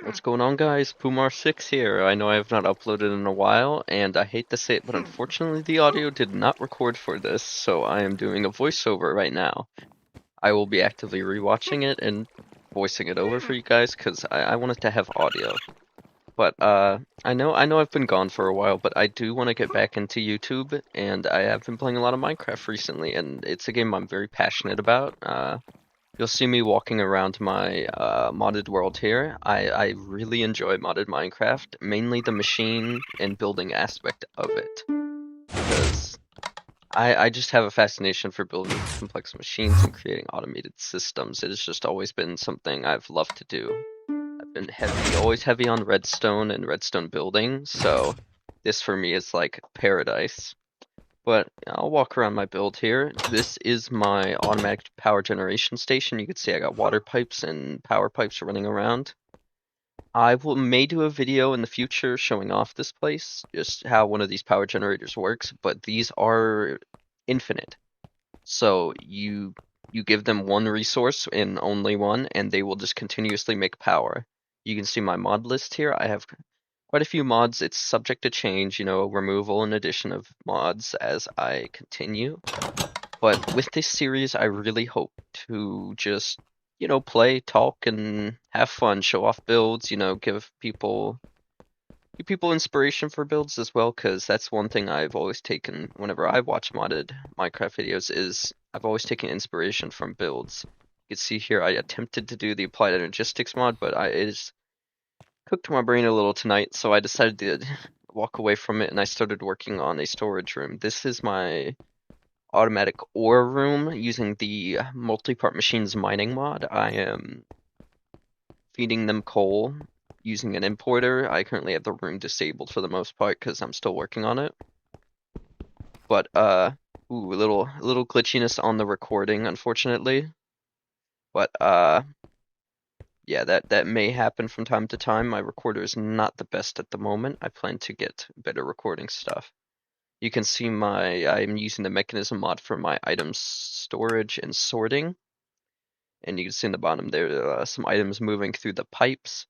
What's going on, guys? Pumar6 here. I know I have not uploaded in a while, and I hate to say it, but unfortunately the audio did not record for this, so I am doing a voiceover right now. I will be actively rewatching it and voicing it over for you guys, because I want it to have audio. But, I know I've been gone for a while, but I do want to get back into YouTube, and I have been playing a lot of Minecraft recently, and it's a game I'm very passionate about. You'll see me walking around my modded world here. I really enjoy modded Minecraft, mainly the machine and building aspect of it, because I just have a fascination for building complex machines and creating automated systems. It has just always been something I've loved to do. I've been always heavy on redstone and redstone building, so this for me is like paradise. But I'll walk around my build here. This is my automatic power generation station. You can see I got water pipes and power pipes running around. May do a video in the future showing off this place, just how one of these power generators works, but these are infinite. So you give them one resource and only one, and they will just continuously make power. You can see my mod list here. I have quite a few mods. It's subject to change, removal and addition of mods as I continue. But with this series, I really hope to just, play, talk, and have fun, show off builds, give people inspiration for builds as well, because that's one thing I've always taken whenever I watch modded Minecraft videos is I've always taken inspiration from builds. You can see here I attempted to do the applied energistics mod, but it is cooked my brain a little tonight, so I decided to walk away from it and I started working on a storage room. This is my automatic ore room using the multi-part machines mining mod. I am feeding them coal using an importer. I currently have the room disabled for the most part because I'm still working on it. But ooh, a little glitchiness on the recording, unfortunately. But yeah, that may happen from time to time. My recorder is not the best at the moment. I plan to get better recording stuff. You can see I'm using the mechanism mod for my items storage and sorting. And you can see in the bottom there are some items moving through the pipes.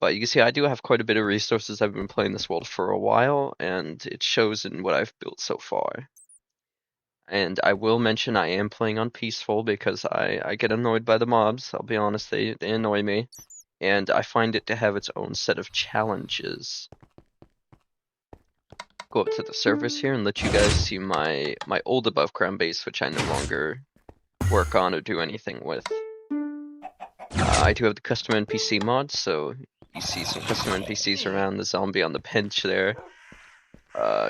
But you can see I do have quite a bit of resources. I've been playing this world for a while, and it shows in what I've built so far. And I will mention I am playing on peaceful because I get annoyed by the mobs. I'll be honest, they annoy me. And I find it to have its own set of challenges. Go up to the surface here and let you guys see my old above ground base, which I no longer work on or do anything with. I do have the custom NPC mod, so you see some custom NPCs around, the zombie on the bench there.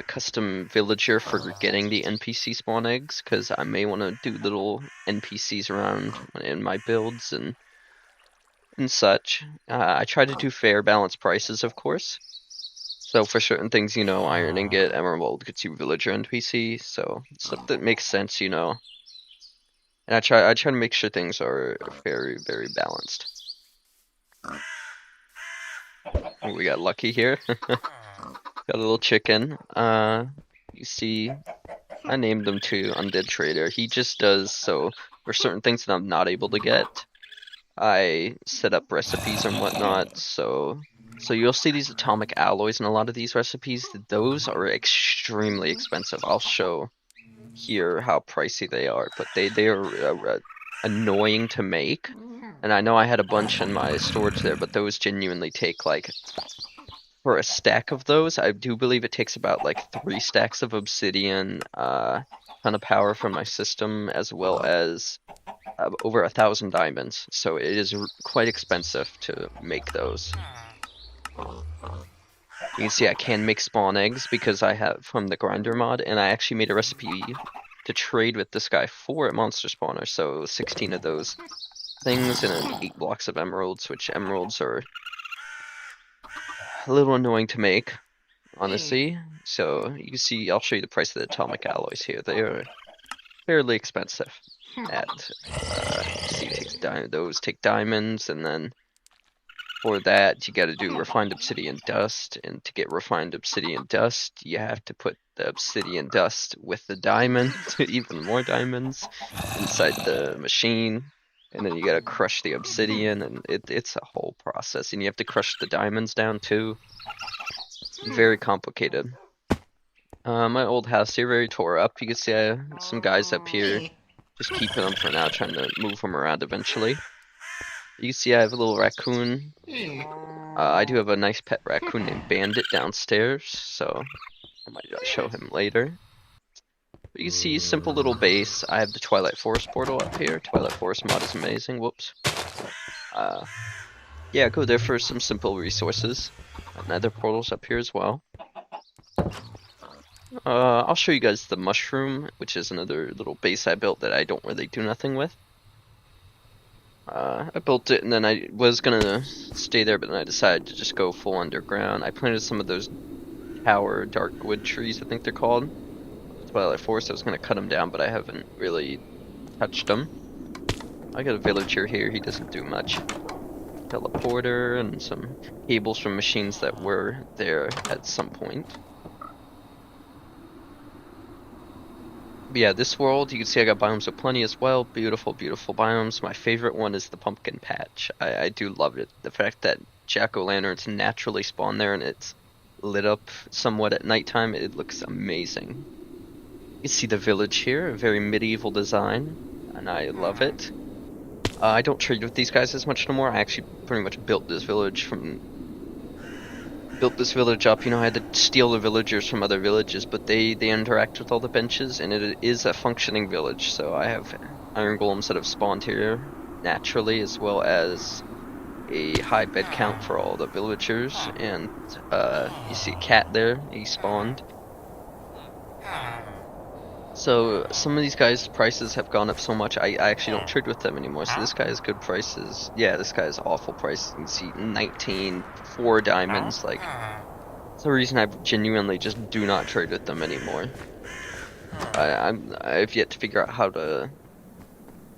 Custom villager for getting the NPC spawn eggs, because I may want to do little NPCs around in my builds and such. I try to do fair, balanced prices, of course. So for certain things, iron ingot, emerald gets you villager NPC, so stuff that makes sense, And I try to make sure things are very, very balanced. Oh, we got lucky here. Got a little chicken. You see, I named him to Undead Trader. He just does so for certain things that I'm not able to get. I set up recipes and whatnot, so you'll see these atomic alloys in a lot of these recipes. Those are extremely expensive. I'll show here how pricey they are, but they are annoying to make. And I know I had a bunch in my storage there, but those genuinely take like, for a stack of those, I do believe it takes about like 3 stacks of obsidian, ton of power from my system, as well as over 1,000 diamonds. So it is quite expensive to make those. You can see I can make spawn eggs because I have from the grinder mod, and I actually made a recipe to trade with this guy for a monster spawner. So 16 of those things and then 8 blocks of emeralds, which emeralds are a little annoying to make, honestly. So you can see, I'll show you the price of the atomic alloys here. They are fairly expensive. See, those take diamonds, and then for that you got to do refined obsidian dust, and to get refined obsidian dust, you have to put the obsidian dust with the diamond, even more diamonds, inside the machine. and then you gotta crush the obsidian, and it's a whole process, and you have to crush the diamonds down too. Very complicated. My old house here very tore up. You can see I have some guys up here, just keeping them for now, trying to move them around eventually. You can see I have a little raccoon. I do have a nice pet raccoon named Bandit downstairs, so I might show him later. But you can see simple little base. I have the Twilight Forest portal up here. Twilight Forest mod is amazing. Whoops. Yeah, go there for some simple resources. Nether portals up here as well. I'll show you guys the mushroom, which is another little base I built that I don't really do nothing with. I built it and then I was gonna stay there, but then I decided to just go full underground. I planted some of those tower dark wood trees, I think they're called. Twilight Forest. I was gonna cut them down, but I haven't really touched them. I got a villager here. He doesn't do much. Teleporter and some cables from machines that were there at some point. But yeah, this world, you can see I got biomes aplenty as well. Beautiful, beautiful biomes. My favorite one is the pumpkin patch. I do love it. The fact that jack-o'-lanterns naturally spawn there and it's lit up somewhat at nighttime, it looks amazing. You see the village here, a very medieval design, and I love it. I don't trade with these guys as much no more. I actually pretty much built this village up. You know, I had to steal the villagers from other villages, but they interact with all the benches, and it is a functioning village. So I have iron golems that have spawned here naturally, as well as a high bed count for all the villagers. And you see a cat there, he spawned. So some of these guys' prices have gone up so much, I actually don't trade with them anymore. So this guy has good prices. Yeah, this guy has awful prices. You can see 19, 4 diamonds. Like, that's the reason I genuinely just do not trade with them anymore. I've yet to figure out how to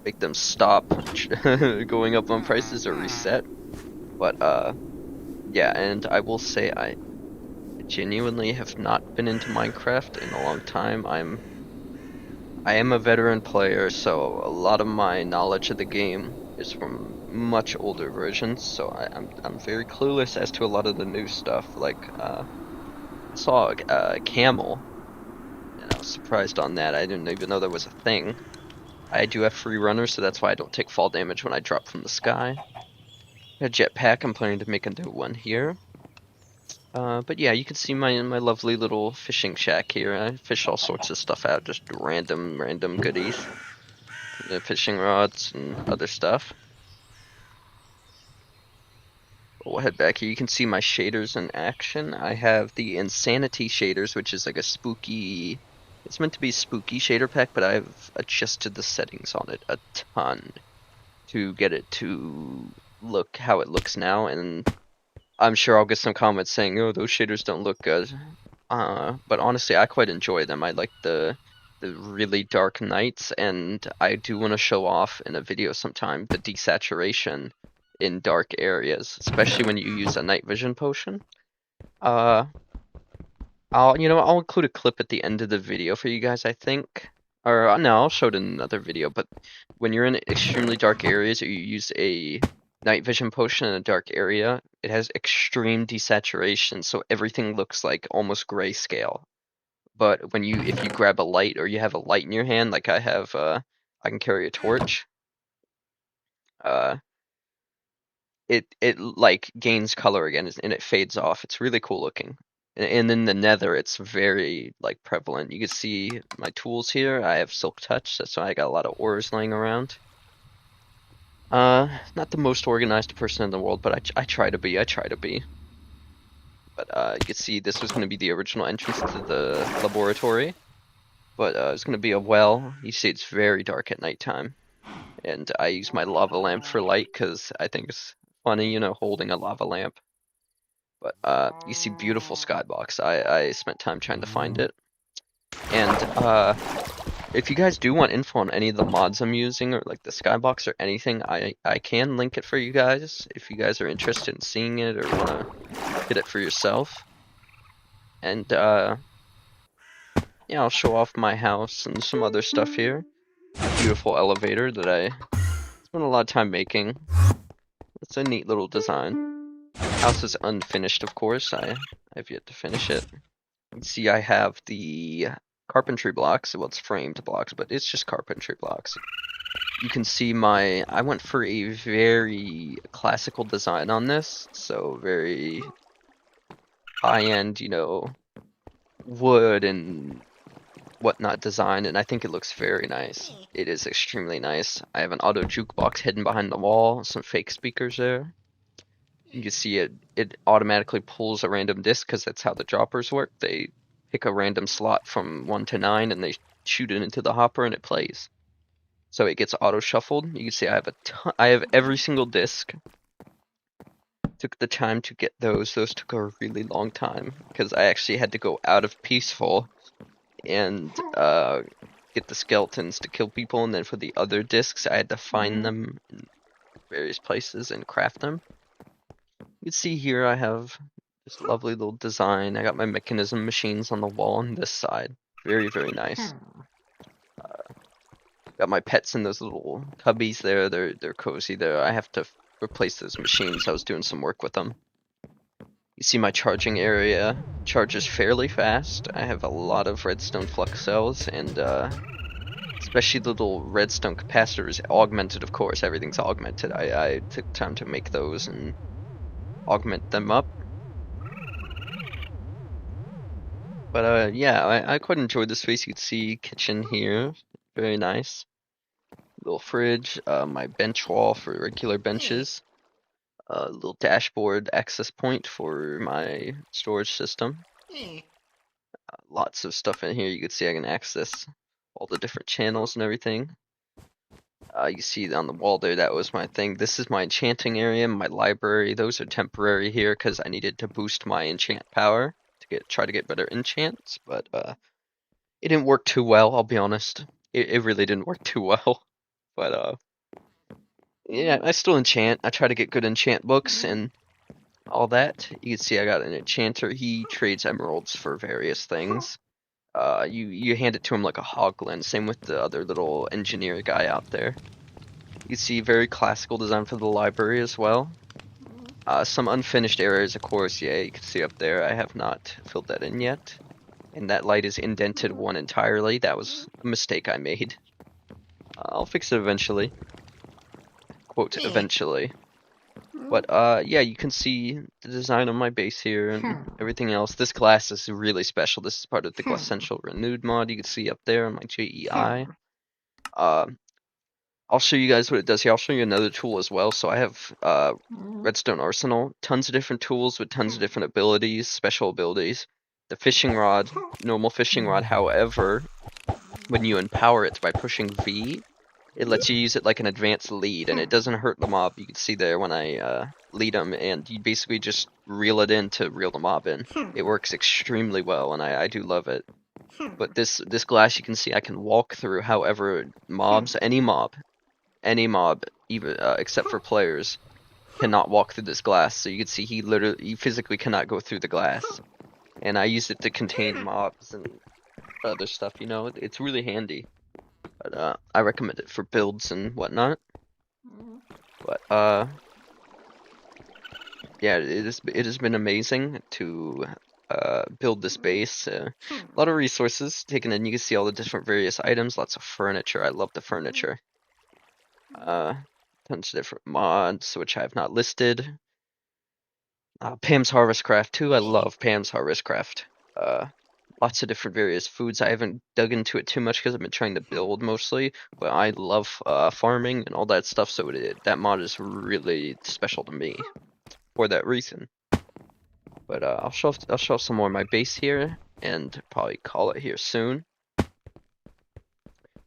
make them stop going up on prices or reset. But yeah, and I will say I genuinely have not been into Minecraft in a long time. I am a veteran player, so a lot of my knowledge of the game is from much older versions, so I'm very clueless as to a lot of the new stuff. Like, I saw a camel, and I was surprised on that. I didn't even know that was a thing. I do have free runners, so that's why I don't take fall damage when I drop from the sky. A jetpack, I'm planning to make a new one here. But yeah, you can see my lovely little fishing shack here. I fish all sorts of stuff out, just random goodies. The fishing rods and other stuff. We'll head back here. You can see my shaders in action. I have the Insanity shaders, which is like a spooky... It's meant to be a spooky shader pack, but I've adjusted the settings on it a ton to get it to look how it looks now, and I'm sure I'll get some comments saying, oh, those shaders don't look good. But honestly, I quite enjoy them. I like the really dark nights, and I do want to show off in a video sometime the desaturation in dark areas, especially when you use a night vision potion. I'll include a clip at the end of the video for you guys, I think. Or, no, I'll show it in another video, but when you're in extremely dark areas or you use a night vision potion in a dark area, it has extreme desaturation, so everything looks like almost grayscale. But if you grab a light or you have a light in your hand, like I have, I can carry a torch. It like gains color again and it fades off. It's really cool looking. And in the Nether, it's very like prevalent. You can see my tools here. I have Silk Touch, that's why I got a lot of ores laying around. Not the most organized person in the world, but I try to be. But you can see this was going to be the original entrance to the laboratory. But it's going to be a well. You see it's very dark at nighttime. And I use my lava lamp for light because I think it's funny, you know, holding a lava lamp. But you see beautiful skybox. I spent time trying to find it. And if you guys do want info on any of the mods I'm using, or like the skybox or anything, I can link it for you guys if you guys are interested in seeing it or want to get it for yourself. And yeah, I'll show off my house and some other stuff here. Beautiful elevator that I spent a lot of time making. It's a neat little design. House is unfinished, of course. I've yet to finish it. You see, I have the carpentry blocks. Well, it's framed blocks, but it's just carpentry blocks. You can see I went for a very classical design on this, so very high-end, wood and whatnot design, and I think it looks very nice. It is extremely nice. I have an auto jukebox hidden behind the wall, some fake speakers there. You can see it automatically pulls a random disc because that's how the droppers work. They pick a random slot from 1 to 9 and they shoot it into the hopper and it plays. So it gets auto shuffled. You can see I have every single disc. Took the time to get those. Those took a really long time because I actually had to go out of peaceful and get the skeletons to kill people, and then for the other discs I had to find them in various places and craft them. You can see here I have this lovely little design. I got my mechanism machines on the wall on this side. Very, very nice. Got my pets in those little cubbies there. They're cozy there. I have to replace those machines. I was doing some work with them. You see my charging area charges fairly fast. I have a lot of redstone flux cells and especially the little redstone capacitors, augmented, of course. Everything's augmented. I took time to make those and augment them up. But yeah, I quite enjoyed the space. You can see kitchen here, very nice. Little fridge, my bench wall for regular benches, little dashboard access point for my storage system. Lots of stuff in here. You can see I can access all the different channels and everything. You see on the wall there, that was my thing. This is my enchanting area, my library. Those are temporary here because I needed to boost my enchant power to try to get better enchants, but it didn't work too well, I'll be honest. It really didn't work too well. But yeah, I still enchant. I try to get good enchant books and all that. You can see I got an enchanter. He trades emeralds for various things. You hand it to him like a hoglin. Same with the other little engineer guy out there. You see very classical design for the library as well. Some unfinished areas, of course. Yeah, you can see up there. I have not filled that in yet. And that light is indented one entirely. That was a mistake I made. I'll fix it eventually. Quote, eventually. But yeah, you can see the design of my base here and everything else. This glass is really special. This is part of the Glassential Renewed mod. You can see up there on my JEI. I'll show you guys what it does here. I'll show you another tool as well. So I have Redstone Arsenal. Tons of different tools with tons of different abilities, special abilities. The fishing rod, normal fishing rod, however, when you empower it by pushing V, it lets you use it like an advanced lead, and it doesn't hurt the mob. You can see there when I lead them, and you basically just reel it in to reel the mob in. It works extremely well, and I do love it. But this glass, you can see I can walk through. However, mobs, any mob, even except for players, cannot walk through this glass. So you can see he physically cannot go through the glass. And I use it to contain mobs and other stuff. It's really handy. But I recommend it for builds and whatnot. But yeah, it has been amazing to build this base. A lot of resources taken in. You can see all the different various items. Lots of furniture. I love the furniture. Tons of different mods which I have not listed. Pam's Harvest Craft too. I love Pam's Harvest Craft. Lots of different various foods. I haven't dug into it too much because I've been trying to build mostly, but I love farming and all that stuff, so that mod is really special to me for that reason. But I'll show some more of my base here and probably call it here soon.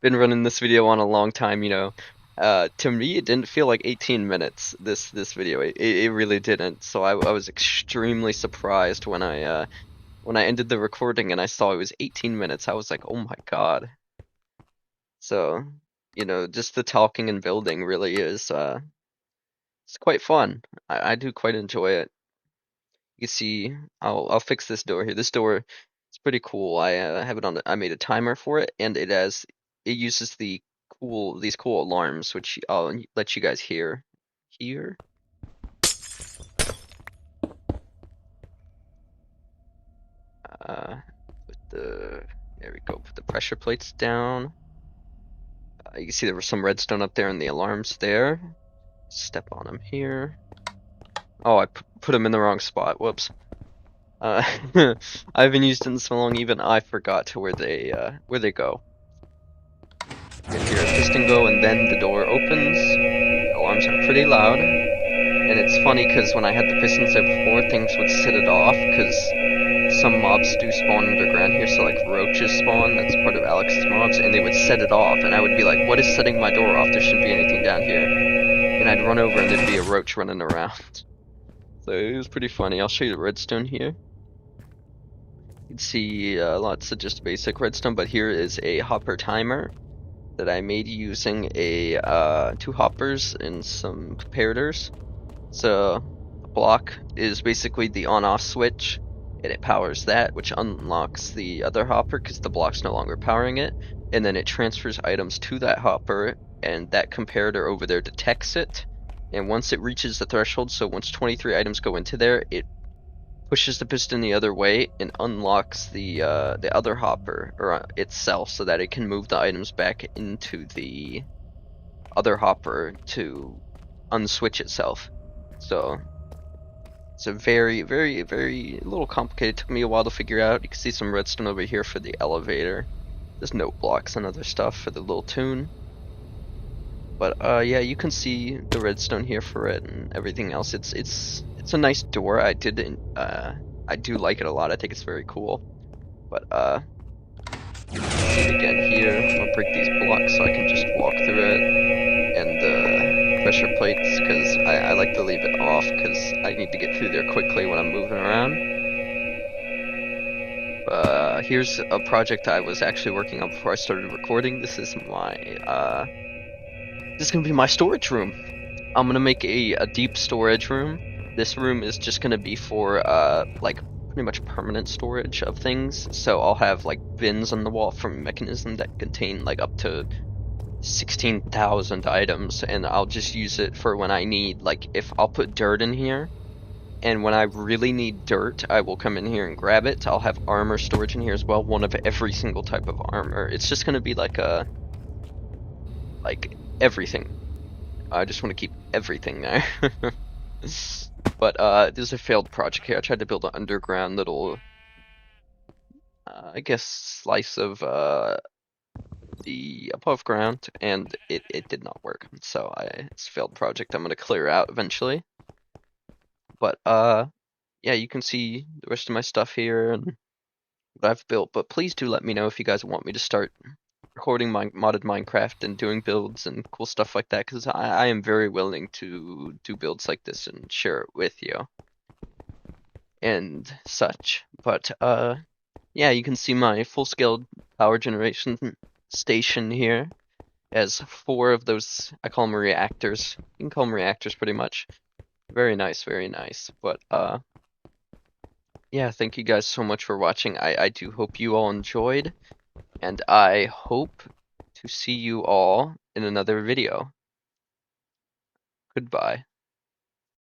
Been running this video on a long time, to me it didn't feel like 18 minutes, this video. It really didn't, so I was extremely surprised when I ended the recording and I saw it was 18 minutes. I was like, oh my god. So, just the talking and building really is it's quite fun. I do quite enjoy it. You see, I'll fix this door here. This door is pretty cool. I have it on I made a timer for it, and it uses the these cool alarms, which I'll let you guys hear here. There we go. Put the pressure plates down. You can see there was some redstone up there and the alarms there. Step on them here. Oh, I put them in the wrong spot. Whoops. I haven't used them so long, even I forgot where they go. You hear a piston go, and then the door opens. The alarms are pretty loud, and it's funny because when I had the pistons there before, things would set it off because some mobs do spawn underground here, so like roaches spawn. That's part of Alex's mobs, and they would set it off, and I would be like, "What is setting my door off? There shouldn't be anything down here." And I'd run over, and there'd be a roach running around. So it was pretty funny. I'll show you the redstone here. You can see lots of just basic redstone, but here is a hopper timer that I made using a 2 hoppers and some comparators. So the block is basically the on-off switch, and it powers that, which unlocks the other hopper because the block's no longer powering it, and then it transfers items to that hopper, and that comparator over there detects it, and once it reaches the threshold, so once 23 items go into there, it pushes the piston the other way and unlocks the other hopper or itself so that it can move the items back into the other hopper to unswitch itself. So it's a very, very, very little complicated. It took me a while to figure out. You can see some redstone over here for the elevator. There's note blocks and other stuff for the little tune. But yeah, you can see the redstone here for it and everything else. It's a nice door. I do like it a lot. I think it's very cool. But you can see it again here. I'm gonna break these blocks so I can just walk through it. And the pressure plates, because I like to leave it off because I need to get through there quickly when I'm moving around. Here's a project I was actually working on before I started recording. This is gonna be my storage room. I'm gonna make a deep storage room. This room is just gonna be for like pretty much permanent storage of things. So I'll have like bins on the wall from Mechanism that contain like up to 16,000 items, and I'll just use it for when I need, like, if I'll put dirt in here, and when I really need dirt, I will come in here and grab it. I'll have armor storage in here as well, one of every single type of armor. It's just gonna be like everything. I just want to keep everything there. But this is a failed project here. I tried to build an underground little, I guess, slice of the above ground, and it did not work. So it's a failed project. I'm gonna clear out eventually. But yeah, you can see the rest of my stuff here and what I've built. But please do let me know if you guys want me to start recording my modded Minecraft and doing builds and cool stuff like that, because I am very willing to do builds like this and share it with you and such. But yeah, you can see my full-scale power generation station here as 4 of those. I call them reactors. You can call them reactors pretty much. Very nice, very nice. But yeah, thank you guys so much for watching. I do hope you all enjoyed, and I hope to see you all in another video. Goodbye.